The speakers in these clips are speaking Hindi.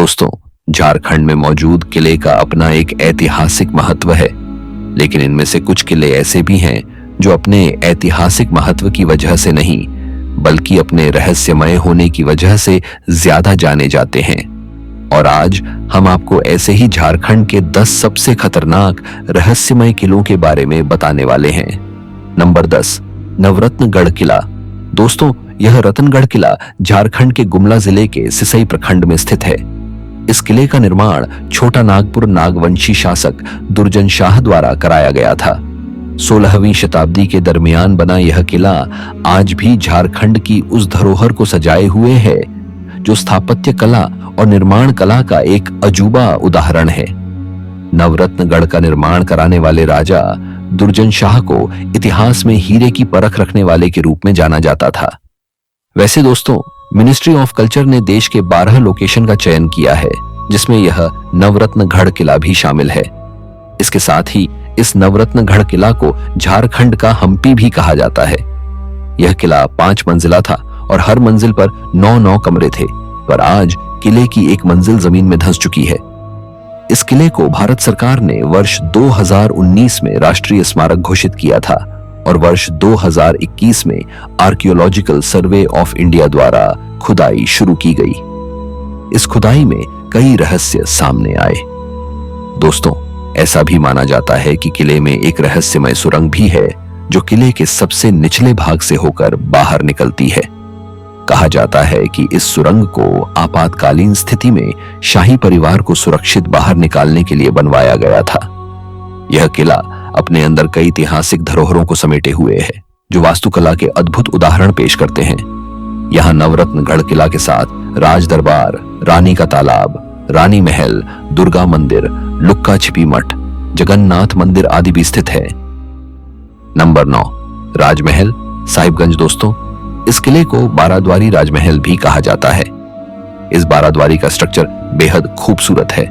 दोस्तों, झारखंड में मौजूद किले का अपना एक ऐतिहासिक महत्व है, लेकिन इनमें से कुछ किले ऐसे भी हैं जो अपने ऐतिहासिक महत्व की वजह से नहीं, बल्कि अपने रहस्यमय होने की वजह से ज्यादा जाने जाते हैं। और आज हम आपको ऐसे ही झारखंड के 10 सबसे खतरनाक रहस्यमय किलों के बारे में बताने वाले हैं। नंबर 10, नवरत्नगढ़ किला। दोस्तों, यह रतनगढ़ किला झारखंड के गुमला जिले के सिसई प्रखंड में स्थित है। इस किले का निर्माण छोटा नागपुर नागवंशी शासक दुर्जन शाह द्वारा कराया गया था। 16वीं शताब्दी के दरमियान बना यह किला आज भी झारखंड की उस धरोहर को सजाए हुए है जो स्थापत्य कला और निर्माण कला का एक अजूबा उदाहरण है। नवरत्नगढ़ का निर्माण कराने वाले राजा दुर्जन शाह को इतिहास में हीरे की परख रखने वाले के रूप में जाना जाता था। वैसे दोस्तों, मिनिस्ट्री ऑफ कल्चर ने देश के 12 लोकेशन का चयन किया है, जिसमें यह नवरत्नगढ़ किला भी शामिल है। इसके साथ ही इस नवरत्नगढ़ किला को झारखंड का हम्पी भी कहा जाता है। यह किला 5 मंजिला था और हर मंजिल पर 9-9 कमरे थे, पर आज किले की एक मंजिल जमीन में धंस चुकी है। इस किले को भारत सरकार ने वर्ष 2019 में राष्ट्रीय स्मारक घोषित किया था और वर्ष 2021 में आर्कियोलॉजिकल सर्वे ऑफ इंडिया द्वारा खुदाई शुरू की गई। इस खुदाई में कई रहस्य सामने आए। दोस्तों, ऐसा भी माना जाता है कि किले में एक रहस्यमय सुरंग भी है जो किले के सबसे निचले भाग से होकर बाहर निकलती है। कहा जाता है कि इस सुरंग को आपातकालीन स्थिति में शाही परिवार को सुरक्षित बाहर निकालने के लिए बनवाया गया था। यह किला अपने अंदर कई ऐतिहासिक धरोहरों को समेटे हुए है जो वास्तुकला के अद्भुत उदाहरण पेश करते हैं। यहाँ नवरत्नगढ़ किला के साथ राज दरबार, रानी का तालाब, रानी महल, दुर्गा मंदिर, लुक्का छिपी मठ, जगन्नाथ मंदिर आदि भी स्थित है। नंबर 9, राजमहल साहिबगंज। दोस्तों, इस किले को 12 द्वारी राजमहल भी कहा जाता है। इस 12 द्वारी का स्ट्रक्चर बेहद खूबसूरत है।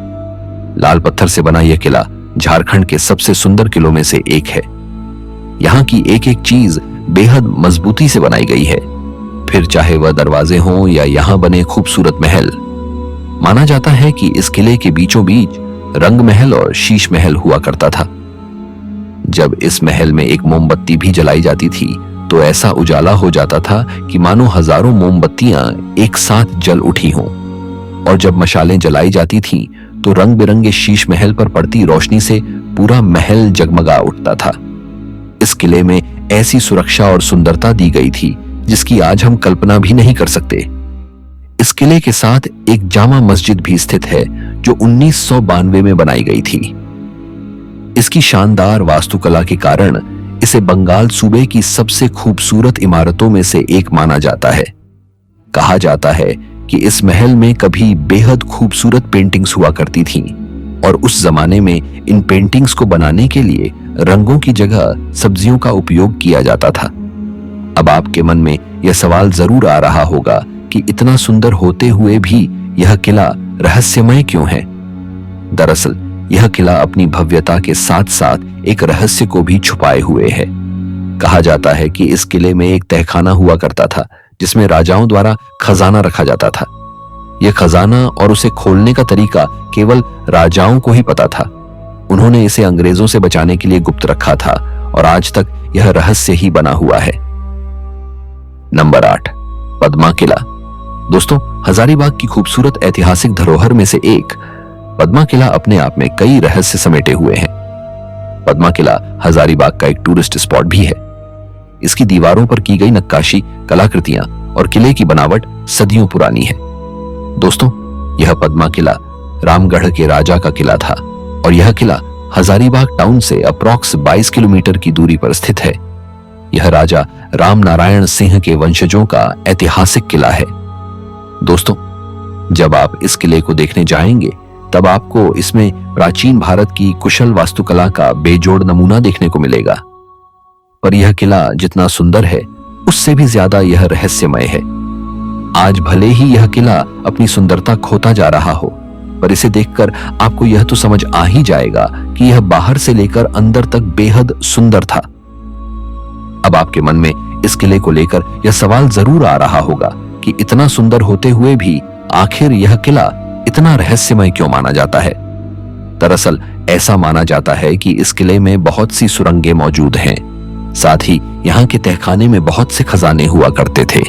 लाल पत्थर से बना यह किला झारखंड के सबसे सुंदर किलों में से एक है। यहाँ की एक एक चीज बेहद मजबूती से बनाई गई है, फिर चाहे वह दरवाजे हों या यहाँ बने खूबसूरत महल। माना जाता है कि इस किले के बीचों बीच रंग महल और शीश महल हुआ करता था। जब इस महल में एक मोमबत्ती भी जलाई जाती थी तो ऐसा उजाला हो जाता था कि मानो हजारों मोमबत्तियां एक साथ जल उठी हों। और जब मशालें जलाई जाती थीं तो रंग बिरंगे शीश महल पर पड़ती रोशनी से पूरा महल जगमगा उठता था। इस किले में ऐसी सुरक्षा और सुंदरता दी गई थी जिसकी आज हम कल्पना भी नहीं कर सकते। इस किले के साथ एक जामा मस्जिद भी स्थित है जो 1992 में बनाई गई थी। इसकी शानदार वास्तुकला के कारण इसे बंगाल सूबे की सबसे खूबसूरत इमारतों में से एक माना जाता है। कहा जाता है कि इस महल में कभी बेहद खूबसूरत पेंटिंग्स हुआ करती थीं और उस जमाने में इन पेंटिंग्स को बनाने के लिए रंगों की जगह सब्जियों का उपयोग किया जाता था। अब आपके मन में यह सवाल जरूर आ रहा होगा कि इतना सुंदर होते हुए भी यह किला रहस्यमय क्यों है? दरअसल यह किला अपनी भव्यता के साथ साथ एक रहस्य को भी छुपाए हुए है। कहा जाता है कि इस किले में एक तहखाना हुआ करता था जिसमें राजाओं द्वारा खजाना रखा जाता था। यह खजाना और उसे खोलने का तरीका केवल राजाओं को ही पता था। उन्होंने इसे अंग्रेजों से बचाने के लिए गुप्त रखा था और आज तक यह रहस्य ही बना हुआ है। नंबर 8, पद्मा किला। दोस्तों, हजारीबाग की खूबसूरत ऐतिहासिक धरोहर में से एक पद्मा किला अपने आप में कई रहस्य समेटे हुए हैं। पद्मा किला हजारीबाग का एक टूरिस्ट स्पॉट भी है। इसकी दीवारों पर की गई नक्काशी, कलाकृतियां और किले की बनावट सदियों पुरानी है। दोस्तों, यह पद्मा किला रामगढ़ के राजा का किला था और यह किला हजारीबाग टाउन से अप्रॉक्स 22 किलोमीटर की दूरी पर स्थित है। यह राजा राम नारायण सिंह के वंशजों का ऐतिहासिक किला है। दोस्तों, जब आप इस किले को देखने जाएंगे तब आपको इसमें प्राचीन भारत की कुशल वास्तुकला का बेजोड़ नमूना देखने को मिलेगा। पर यह किला जितना सुंदर है उससे भी ज्यादा यह रहस्यमय है। आज भले ही यह किला अपनी सुंदरता खोता जा रहा हो, पर इसे देखकर आपको यह तो समझ आ ही जाएगा कि यह बाहर से लेकर अंदर तक बेहद सुंदर था। अब आपके मन में इस किले को लेकर यह सवाल जरूर आ रहा होगा कि इतना सुंदर होते हुए भी आखिर यह किला इतना रहस्यमय क्यों माना जाता है? दरअसल ऐसा माना जाता है कि इस किले में बहुत सी सुरंगें मौजूद हैं। साथ ही यहाँ के तहखाने में बहुत से खजाने हुआ करते थे।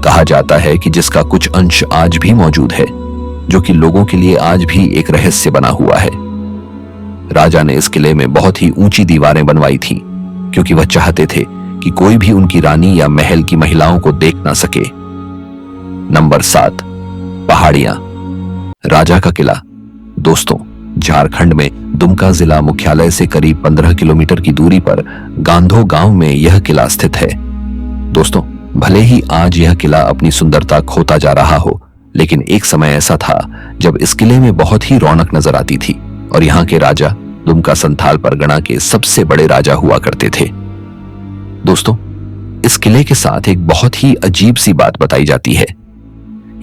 कहा जाता है कि जिसका कुछ अंश आज भी मौजूद है, जो कि लोगों के लिए आज भी एक रहस्य बना हुआ है। राजा ने इस किले में बहुत ही ऊंची दीवारें बनवाई थी, क्योंकि वह चाहते थे कि कोई भी उनकी रानी या महल की महिलाओं को देख ना सके। नंबर 7, पहाड़ियां। राजा का किला। दोस्तों, झारखंड में दुमका जिला मुख्यालय से करीब 15 किलोमीटर की दूरी पर गांधो गांव में यह किला स्थित है। दोस्तों, भले ही आज यह किला अपनी सुंदरता खोता जा रहा हो, लेकिन एक समय ऐसा था जब इस किले में बहुत ही रौनक नजर आती थी और यहाँ के राजा दुमका संथाल परगना के सबसे बड़े राजा हुआ करते थे। दोस्तों, इस किले के साथ एक बहुत ही अजीब सी बात बताई जाती है।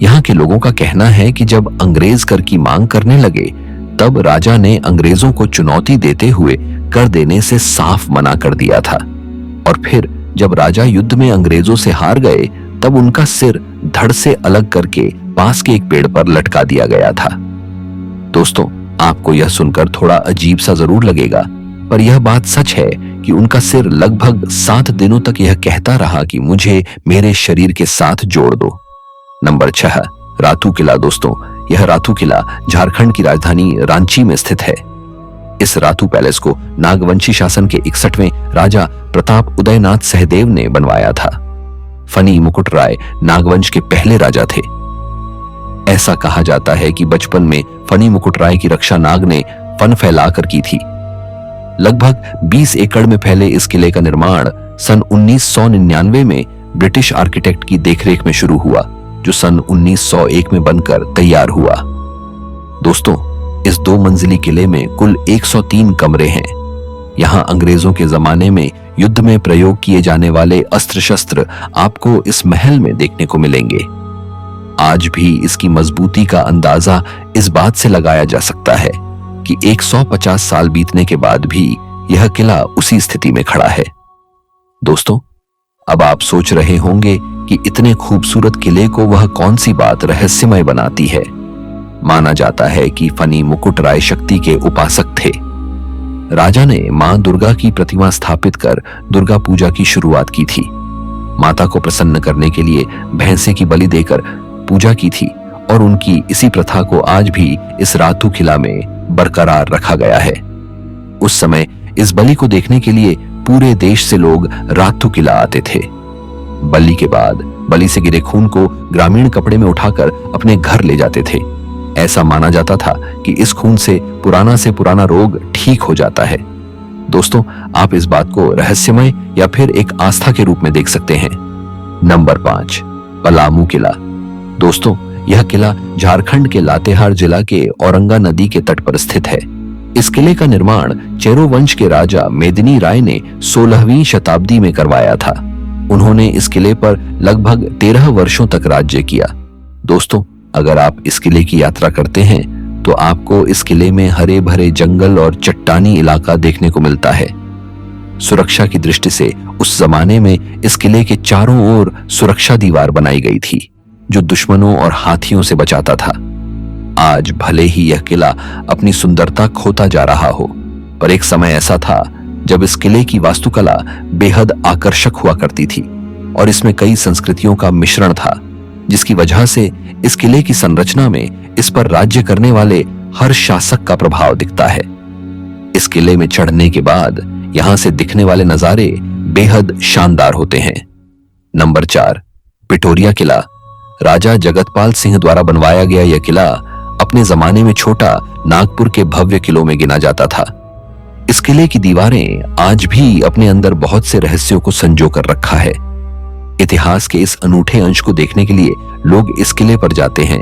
यहाँ के लोगों का कहना है कि जब अंग्रेज कर की मांग करने लगे, तब राजा ने अंग्रेजों को चुनौती देते हुए कर देने से साफ मना कर दिया था, और फिर जब राजा युद्ध में अंग्रेजों से हार गए, तब उनका सिर धड़ से अलग करके पास के एक पेड़ पर लटका दिया गया था। दोस्तों, आपको यह सुनकर थोड़ा अजीब सा जरूर लगेगा, पर यह बात सच है कि उनका सिर लगभग 7 दिनों तक यह कहता रहा कि मुझे मेरे शरीर के साथ जोड़ दो। नंबर 6, रातू किला। दोस्तों, यह रातू किला झारखंड की राजधानी रांची में स्थित है। इस रातू पैलेस को नागवंशी शासन के 61वें राजा प्रताप उदयनाथ सहदेव ने बनवाया था। फनी मुकुट राय नागवंश के पहले राजा थे। ऐसा कहा जाता है कि बचपन में फनी मुकुट राय की रक्षा नाग ने फन फैलाकर की थी। लगभग 20 एकड़ में फैले इस किले का निर्माण सन 1999 में ब्रिटिश आर्किटेक्ट की देखरेख में शुरू हुआ, जो सन 1901 में बनकर तैयार हुआ। दोस्तों, इस 2 मंजिली किले में कुल 103 कमरे हैं। यहाँ अंग्रेजों के जमाने में युद्ध में प्रयोग किए जाने वाले अस्त्र शस्त्र आपको इस महल में देखने को मिलेंगे। आज भी इसकी मजबूती का अंदाजा इस बात से लगाया जा सकता है कि 150 साल बीतने के बाद भी यह किला उसी स्थिति में खड़ा है। दोस्तों, अब आप सोच रहे होंगे कि इतने खूबसूरत किले को वह कौन सी बात रहस्यमय बनाती है। माना जाता है कि फनी मुकुट राय शक्ति के उपासक थे। राजा ने मां दुर्गा की प्रतिमा स्थापित कर दुर्गा पूजा की शुरुआत की थी। माता को प्रसन्न करने के लिए भैंसे की बलि देकर पूजा की थी, और उनकी इसी प्रथा को आज भी इस रातू किला में बरकरार रखा गया है। उस समय इस बलि को देखने के लिए पूरे देश से लोग रातू किला आते थे। बलि के बाद बलि से गिरे खून को ग्रामीण कपड़े में उठाकर अपने घर ले जाते थे। ऐसा माना जाता था कि इस खून से पुराना रोग ठीक हो जाता है। दोस्तों, आप इस बात को रहस्यमय या फिर एक आस्था के रूप में देख सकते हैं। नंबर 5, पलामू किला। दोस्तों, यह किला झारखंड के लातेहार जिला के औरंगा नदी के तट पर स्थित है। इस किले का निर्माण चेरो वंश के राजा मेदिनी राय ने 16वीं शताब्दी में करवाया था। उन्होंने इस किले पर लगभग 13 वर्षों तक राज्य किया। दोस्तों, अगर आप इस किले की यात्रा करते हैं तो आपको इस किले में हरे भरे जंगल और चट्टानी इलाका देखने को मिलता है। सुरक्षा की दृष्टि से उस जमाने में इस किले के चारों ओर सुरक्षा दीवार बनाई गई थी, जो दुश्मनों और हाथियों से बचाता था। आज भले ही यह किला अपनी सुंदरता खोता जा रहा हो, पर एक समय ऐसा था जब इस किले की वास्तुकला बेहद आकर्षक हुआ करती थी और इसमें कई संस्कृतियों का मिश्रण था, जिसकी वजह से इस किले की संरचना में इस पर राज्य करने वाले हर शासक का प्रभाव दिखता है। इस किले में चढ़ने के बाद यहां से दिखने वाले नजारे बेहद शानदार होते हैं। नंबर 4, पिटोरिया किला। राजा जगतपाल सिंह द्वारा बनवाया गया यह किला अपने जमाने में छोटा नागपुर के भव्य किलों में गिना जाता था। इस किले की दीवारें आज भी अपने अंदर बहुत से रहस्यों को संजो कर रखा है। इतिहास के इस अनूठे अंश को देखने के लिए लोग इस किले पर जाते हैं।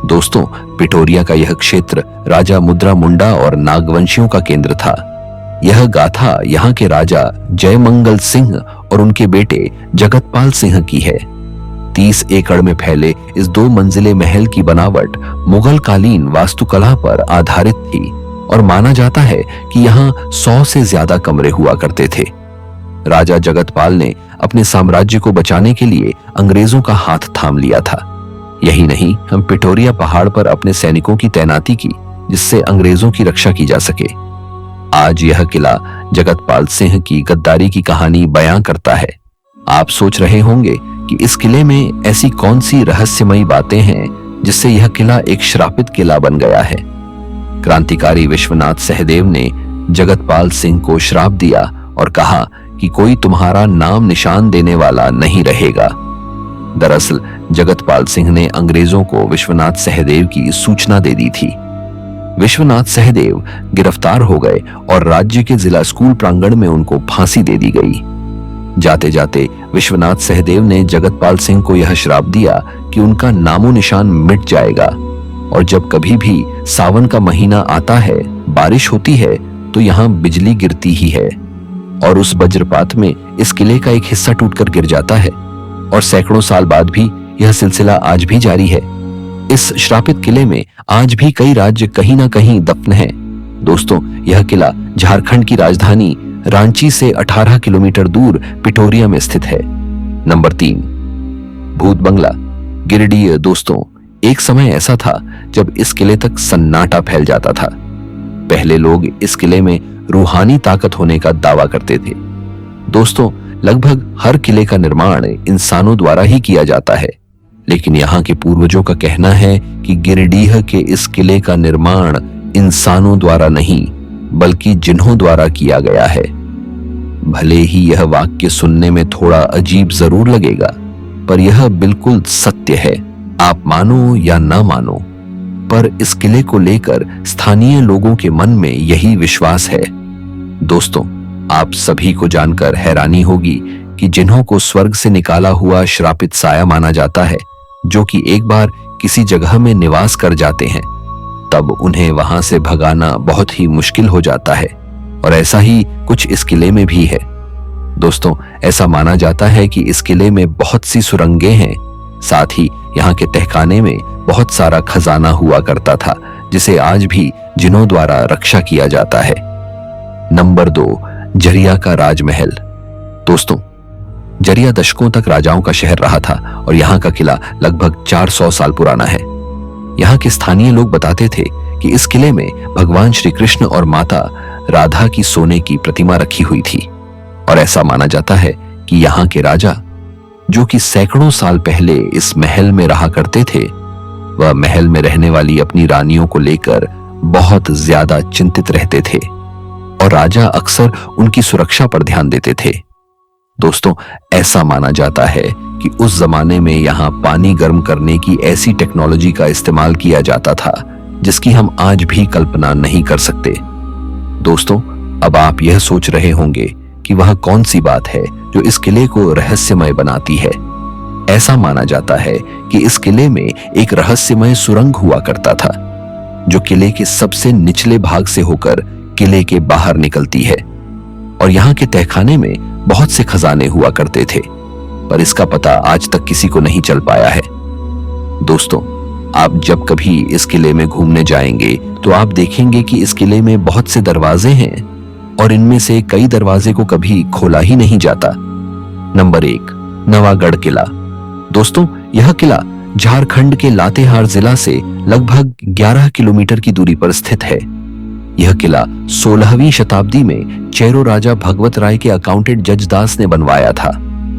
दोस्तों, पिटोरिया का यह क्षेत्र राजा मुद्रा मुंडा और नागवंशियों का केंद्र था। यह गाथा यहाँ के राजा जयमंगल सिंह और उनके बेटे जगतपाल सिंह की है। 30 एकड़ में फैले इस 2 मंजिले महल की बनावट मुगल कालीन वास्तुकला पर आधारित थी और माना जाता है कि यहाँ 100 से ज्यादा कमरे हुआ करते थे। राजा जगतपाल ने अपने साम्राज्य को बचाने के लिए अंग्रेजों का हाथ थाम लिया था। यही नहीं, हम पिटोरिया पहाड़ पर अपने सैनिकों की तैनाती की, जिससे अंग्रेजों की रक्षा की जा सके। आज यह किला जगतपाल सिंह की गद्दारी की कहानी बयां करता है। आप सोच रहे होंगे कि इस किले में ऐसी कौन सी रहस्यमयी बातें हैं जिससे यह किला एक श्रापित किला बन गया है। क्रांतिकारी विश्वनाथ सहदेव ने जगतपाल सिंह को श्राप दिया और कहा कि कोई तुम्हारा नाम निशान देने वाला नहीं रहेगा। दरअसल जगतपाल सिंह ने अंग्रेजों को विश्वनाथ सहदेव की सूचना दे दी थी। विश्वनाथ सहदेव गिरफ्तार हो गए और राज्य के जिला स्कूल प्रांगण में उनको फांसी दे दी गई। जाते जाते विश्वनाथ सहदेव ने जगतपाल सिंह को यह श्राप दिया कि उनका नामो निशान मिट जाएगा और जब कभी भी सावन का महीना आता है, बारिश होती है, तो यहाँ बिजली गिरती ही है और उस वज्रपात में इस किले का एक हिस्सा टूटकर गिर जाता है और सैकड़ों साल बाद भी यह सिलसिला आज भी जारी है। इस श्रापित किले में आज भी कई राज्य कहीं ना कहीं दफन हैं। दोस्तों, यह किला झारखंड की राजधानी रांची से 18 किलोमीटर दूर पिटोरिया में स्थित है। नंबर 3, भूत बंगला गिरिडीह। दोस्तों, एक समय ऐसा था जब इस किले तक सन्नाटा फैल जाता था। पहले लोग इस किले में रूहानी ताकत होने का दावा करते थे। दोस्तों, लगभग हर किले का निर्माण इंसानों द्वारा ही किया जाता है, लेकिन यहाँ के पूर्वजों का कहना है कि गिरिडीह के इस किले का निर्माण इंसानों द्वारा नहीं बल्कि जिन्हों द्वारा किया गया है। भले ही यह वाक्य सुनने में थोड़ा अजीब जरूर लगेगा, पर यह बिल्कुल सत्य है। आप मानो या ना मानो, पर इस किले को लेकर स्थानीय लोगों के मन में यही विश्वास है। दोस्तों, आप सभी को जानकर हैरानी होगी कि जिन्हों को स्वर्ग से निकाला हुआ श्रापित साया माना जाता है, जो कि एक बार किसी जगह में निवास कर जाते हैं, तब उन्हें वहां से भगाना बहुत ही मुश्किल हो जाता है और ऐसा ही कुछ इस किले में भी है। दोस्तों, ऐसा माना जाता है कि इस किले में बहुत सी सुरंगें हैं। साथ ही यहाँ के तहखाने में बहुत सारा खजाना हुआ करता था, जिसे आज भी जिन्हों द्वारा रक्षा किया जाता है। नंबर 2, जरिया का राजमहल। दोस्तों, जरिया दशकों तक राजाओं का शहर रहा था और यहाँ का किला लगभग 400 साल पुराना है। यहाँ के स्थानीय लोग बताते थे कि इस किले में भगवान श्री कृष्ण और माता राधा की सोने की प्रतिमा रखी हुई थी और ऐसा माना जाता है कि यहाँ के राजा, जो कि सैकड़ों साल पहले इस महल में रहा करते थे, वह महल में रहने वाली अपनी रानियों को लेकर बहुत ज्यादा चिंतित रहते थे और राजा अक्सर उनकी सुरक्षा पर ध्यान देते थे। दोस्तों, ऐसा माना जाता है कि उस जमाने में यहाँ पानी गर्म करने की ऐसी टेक्नोलॉजी का इस्तेमाल किया जाता था जिसकी हम आज भी कल्पना नहीं कर सकते। दोस्तों, अब आप यह सोच रहे होंगे कि वह कौन सी बात है जो इस किले को रहस्यमय बनाती है। ऐसा माना जाता है कि इस किले में एक रहस्यमय सुरंग हुआ करता था, जो किले के सबसे निचले भाग से होकर किले के बाहर निकलती है और यहाँ के तहखाने में बहुत से खजाने हुआ करते थे, पर इसका पता आज तक किसी को नहीं चल पाया है। दोस्तों, आप जब कभी इस किले में घूमने जाएंगे तो आप देखेंगे कि इस किले में बहुत से दरवाजे हैं और इनमें से कई दरवाजे को कभी खोला ही नहीं जाता। नंबर 1, नवागढ़ किला। दोस्तों, यह किला झारखंड के लातेहार जिला से लगभग 11 किलोमीटर की दूरी पर स्थित है। यह किला 16वीं शताब्दी में चेरो राजा भगवत राय के अकाउंटेंट जज दास ने बनवाया था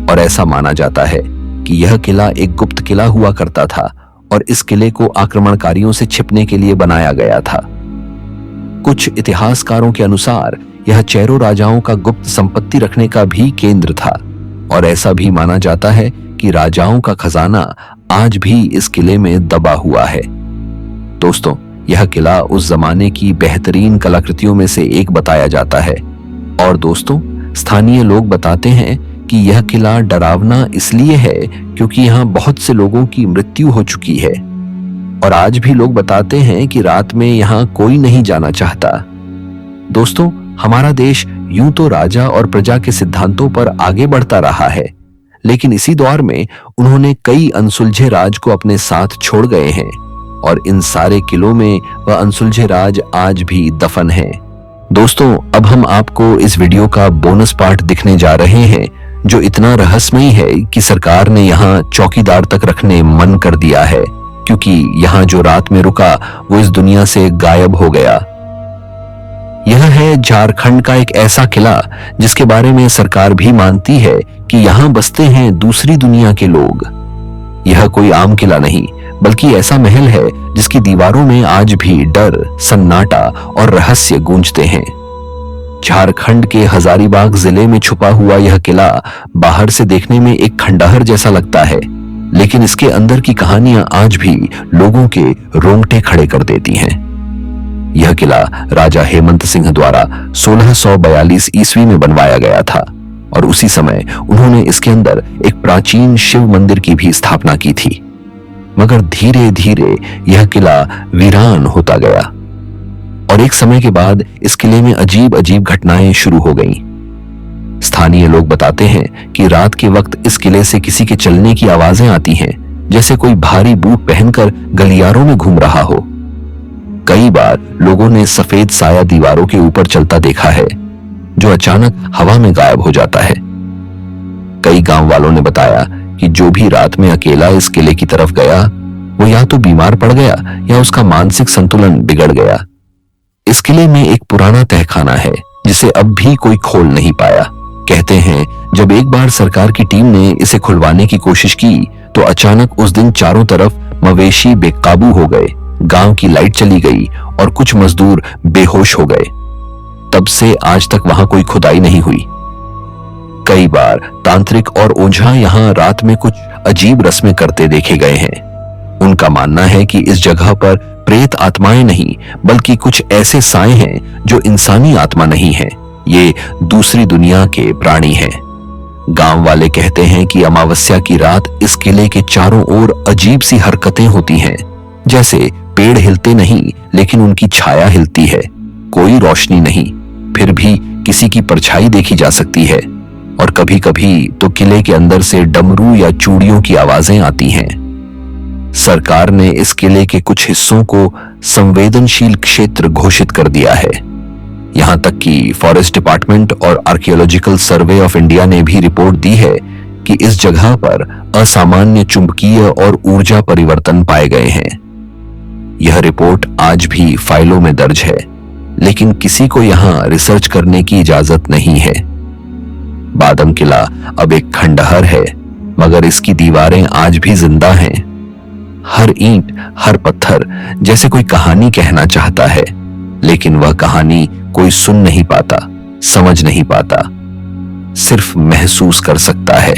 और ऐसा माना जाता है कि यह किला एक गुप्त किला हुआ करता था और इस किले को आक्रमणकारियों से छिपने के लिए बनाया गया था। कुछ इतिहासकारों के अनुसार यह चेरो राजाओं का गुप्त संपत्ति रखने का भी केंद्र था और ऐसा भी माना जाता है कि राजाओं का खजाना आज भी इस किले में दबा हुआ है। दोस्तों, यह किला उस जमाने की बेहतरीन कलाकृतियों में से एक बताया जाता है और दोस्तों, स्थानीय लोग बताते हैं कि यह किला डरावना इसलिए है क्योंकि यहाँ बहुत से लोगों की मृत्यु हो चुकी है और आज भी लोग बताते हैं कि रात में यहाँ कोई नहीं जाना चाहता। दोस्तों, हमारा देश यूं तो राजा और प्रजा के सिद्धांतों पर आगे बढ़ता रहा है, लेकिन इसी दौर में उन्होंने कई अनसुलझे राज को अपने साथ छोड़ गए हैं और इन सारे किलों में वह अनसुलझे राज आज भी दफन हैं। दोस्तों, अब हम आपको इस वीडियो का बोनस पार्ट दिखने जा रहे हैं जो इतना रहस्यमयी है कि सरकार ने यहाँ चौकीदार तक रखने मन कर दिया है, क्योंकि यहाँ जो रात में रुका वो इस दुनिया से गायब हो गया। यह है झारखंड का एक ऐसा किला जिसके बारे में सरकार भी मानती है कि यहाँ बसते हैं दूसरी दुनिया के लोग। यह कोई आम किला नहीं, बल्कि ऐसा महल है जिसकी दीवारों में आज भी डर, सन्नाटा और रहस्य गूंजते हैं। झारखंड के हजारीबाग जिले में छुपा हुआ यह किला बाहर से देखने में एक खंडहर जैसा लगता है, लेकिन इसके अंदर की कहानियां आज भी लोगों के रोंगटे खड़े कर देती हैं। यह किला राजा हेमंत सिंह द्वारा 1642 ईस्वी में बनवाया गया था और उसी समय उन्होंने इसके अंदर एक प्राचीन शिव मंदिर की भी स्थापना की थी। मगर धीरे धीरे यह किला वीरान होता गया और एक समय के बाद इस किले में अजीब अजीब घटनाएं शुरू हो गईं। स्थानीय लोग बताते हैं कि रात के वक्त इस किले से किसी के चलने की आवाजें आती हैं, जैसे कोई भारी बूट पहनकर गलियारों में घूम रहा हो। कई बार लोगों ने सफेद साया दीवारों के ऊपर चलता देखा है, जो अचानक हवा में गायब हो जाता है। कई गांव वालों ने बताया कि जो भी रात में अकेला इस किले की तरफ गया, वो या तो बीमार पड़ गया या उसका मानसिक संतुलन बिगड़ गया। इस किले में एक पुराना तहखाना है जिसे अब भी कोई खोल नहीं पाया। कहते हैं जब एक बार सरकार की टीम ने इसे खुलवाने की कोशिश की तो अचानक उस दिन चारों तरफ मवेशी बेकाबू हो गए, गांव की लाइट चली गई और कुछ मजदूर बेहोश हो गए। तब से आज तक वहां कोई खुदाई नहीं हुई। कई बार तांत्रिक और ओझा यहां रात में कुछ अजीब रस्में करते देखे गए हैं। उनका मानना है कि इस जगह पर प्रेत आत्माएं नहीं, बल्कि कुछ ऐसे साए हैं जो इंसानी आत्मा नहीं है, ये दूसरी दुनिया के प्राणी हैं। गांव वाले कहते हैं कि अमावस्या की रात इस किले के चारों ओर अजीब सी हरकतें होती हैं, जैसे पेड़ हिलते नहीं लेकिन उनकी छाया हिलती है। कोई रोशनी नहीं, फिर भी किसी की परछाई देखी जा सकती है और कभी-कभी तो किले के अंदर से डमरू या चूड़ियों की आवाजें आती हैं। सरकार ने इस किले के कुछ हिस्सों को संवेदनशील क्षेत्र घोषित कर दिया है। यहां तक कि फॉरेस्ट डिपार्टमेंट और आर्कियोलॉजिकल सर्वे ऑफ इंडिया ने भी रिपोर्ट दी है कि इस जगह पर असामान्य चुंबकीय और ऊर्जा परिवर्तन पाए गए हैं। यह रिपोर्ट आज भी फाइलों में दर्ज है, लेकिन किसी को यहां रिसर्च करने की इजाजत नहीं है। बादम किला अब एक खंडहर है, मगर इसकी दीवारें आज भी जिंदा हैं। हर ईंट, हर पत्थर जैसे कोई कहानी कहना चाहता है, लेकिन वह कहानी कोई सुन नहीं पाता, समझ नहीं पाता, सिर्फ महसूस कर सकता है।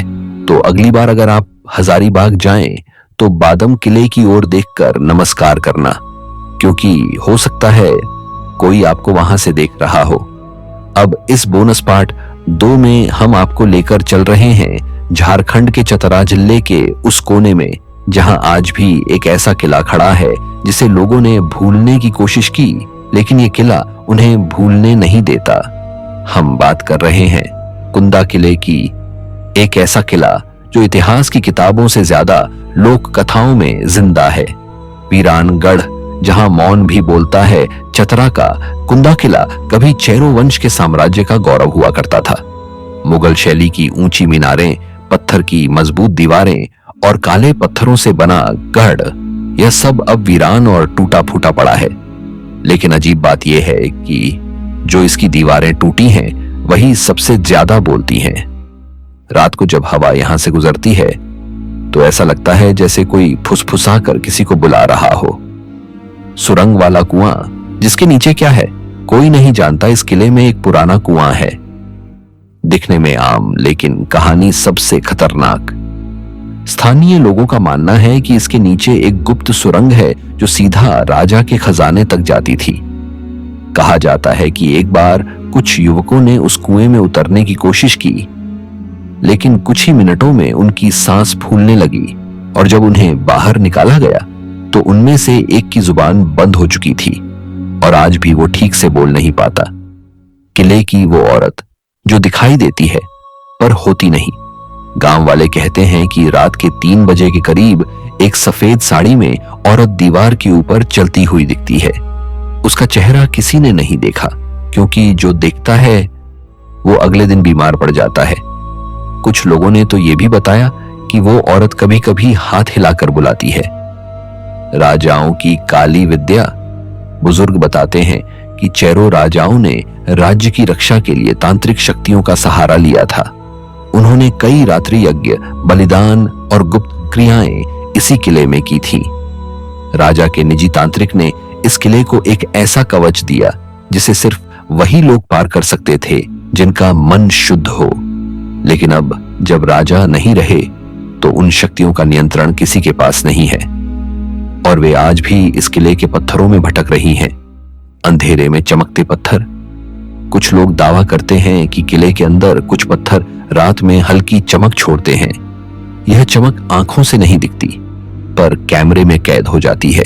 तो अगली बार अगर आप हजारीबाग जाएं तो बादम किले की ओर देखकर नमस्कार करना, क्योंकि हो सकता है कोई आपको वहां से देख रहा हो। अब इस बोनस पार्ट 2 में हम आपको लेकर चल रहे हैं झारखंड के चतरा जिले के उस कोने में जहां आज भी एक ऐसा किला खड़ा है जिसे लोगों ने भूलने की कोशिश की, लेकिन ये किला उन्हें भूलने नहीं देता। हम बात कर रहे हैं कुंदा किले की, एक ऐसा किला जो इतिहास की किताबों से ज्यादा लोक कथाओं में जिंदा है। वीरानगढ़ जहां मौन भी बोलता है, चतरा का कुंदा किला कभी चेरो वंश के साम्राज्य का गौरव हुआ करता था। मुगल शैली की ऊंची मीनारें, पत्थर की मजबूत दीवारें और काले पत्थरों से बना गढ़, यह सब अब वीरान और टूटा फूटा पड़ा है। लेकिन अजीब बात यह है कि जो इसकी दीवारें टूटी हैं वही सबसे ज्यादा बोलती हैं। रात को जब हवा यहां से गुजरती है तो ऐसा लगता है जैसे कोई फुसफुसा कर किसी को बुला रहा हो। सुरंग वाला कुआं, जिसके नीचे क्या है कोई नहीं जानता। इस किले में एक पुराना कुआं है, दिखने में आम लेकिन कहानी सबसे खतरनाक। स्थानीय लोगों का मानना है कि इसके नीचे एक गुप्त सुरंग है जो सीधा राजा के खजाने तक जाती थी। कहा जाता है कि एक बार कुछ युवकों ने उस कुएं में उतरने की कोशिश की, लेकिन कुछ ही मिनटों में उनकी सांस फूलने लगी और जब उन्हें बाहर निकाला गया तो उनमें से एक की जुबान बंद हो चुकी थी और आज भी वो ठीक से बोल नहीं पाता। किले की वो औरत जो दिखाई देती है पर होती नहीं। गांव वाले कहते हैं कि रात के 3 बजे के करीब एक सफेद साड़ी में औरत दीवार के ऊपर चलती हुई दिखती है। उसका चेहरा किसी ने नहीं देखा, क्योंकि जो देखता है वो अगले दिन बीमार पड़ जाता है। कुछ लोगों ने तो ये भी बताया कि वो औरत कभी कभी हाथ हिलाकर बुलाती है। राजाओं की काली विद्या। बुजुर्ग बताते हैं कि चेरो राजाओं ने राज्य की रक्षा के लिए तांत्रिक शक्तियों का सहारा लिया था। उन्होंने कई रात्रि यज्ञ, बलिदान और गुप्त क्रियाएं इसी किले में की थी। राजा के निजी तांत्रिक ने इस किले को एक ऐसा कवच दिया जिसे सिर्फ वही लोग पार कर सकते थे जिनका मन शुद्ध हो। लेकिन अब जब राजा नहीं रहे तो उन शक्तियों का नियंत्रण किसी के पास नहीं है और वे आज भी इस किले के पत्थरों में भटक रही हैं, अंधेरे में चमकते पत्थर। कुछ लोग दावा करते हैं कि किले के अंदर कुछ पत्थर रात में हल्की चमक छोड़ते हैं। यह चमक आंखों से नहीं दिखती पर कैमरे में कैद हो जाती है।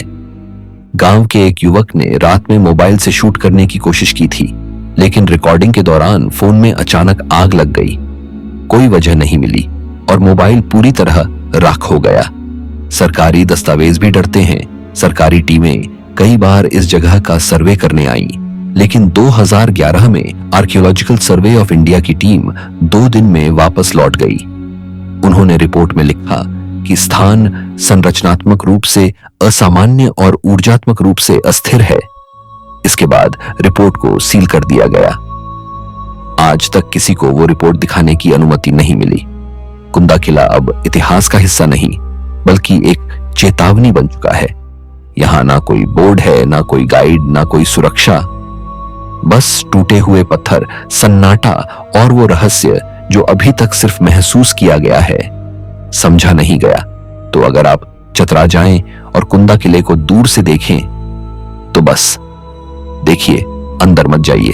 गांव के एक युवक ने रात में मोबाइल से शूट करने की कोशिश की थी, लेकिन रिकॉर्डिंग के दौरान फोन में अचानक आग लग गई। कोई वजह नहीं मिली और मोबाइल पूरी तरह राख हो गया। सरकारी दस्तावेज भी डरते हैं। सरकारी टीमें कई बार इस जगह का सर्वे करने आई, लेकिन 2011 में आर्कियोलॉजिकल सर्वे ऑफ इंडिया की टीम 2 दिन में वापस लौट गई। उन्होंने रिपोर्ट में लिखा कि स्थान संरचनात्मक रूप से असामान्य और ऊर्जात्मक रूप से अस्थिर है। इसके बाद रिपोर्ट को सील कर दिया गया। आज तक किसी को वो रिपोर्ट दिखाने की अनुमति नहीं मिली। कुंदा किला अब इतिहास का हिस्सा नहीं बल्कि एक चेतावनी बन चुका है। यहां ना कोई बोर्ड है, ना कोई गाइड, ना कोई सुरक्षा, बस टूटे हुए पत्थर, सन्नाटा और वो रहस्य जो अभी तक सिर्फ महसूस किया गया है, समझा नहीं गया। तो अगर आप चतरा जाएं और कुंदा किले को दूर से देखें तो बस देखिए, अंदर मत जाइए,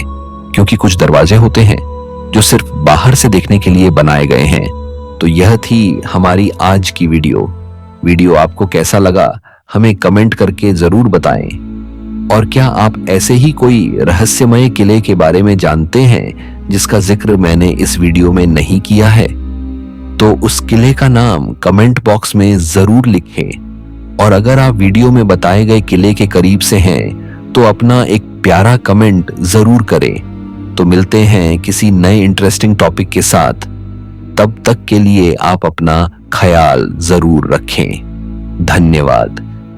क्योंकि कुछ दरवाजे होते हैं जो सिर्फ बाहर से देखने के लिए बनाए गए हैं। तो यह थी हमारी आज की वीडियो आपको कैसा लगा हमें कमेंट करके जरूर बताएं। और क्या आप ऐसे ही कोई रहस्यमय किले के बारे में जानते हैं जिसका जिक्र मैंने इस वीडियो में नहीं किया है? तो उस किले का नाम कमेंट बॉक्स में जरूर लिखें। और अगर आप वीडियो में बताए गए किले के करीब से हैं तो अपना एक प्यारा कमेंट जरूर करें। तो मिलते हैं किसी नए इंटरेस्टिंग टॉपिक के साथ। तब तक के लिए आप अपना ख्याल जरूर रखें। धन्यवाद।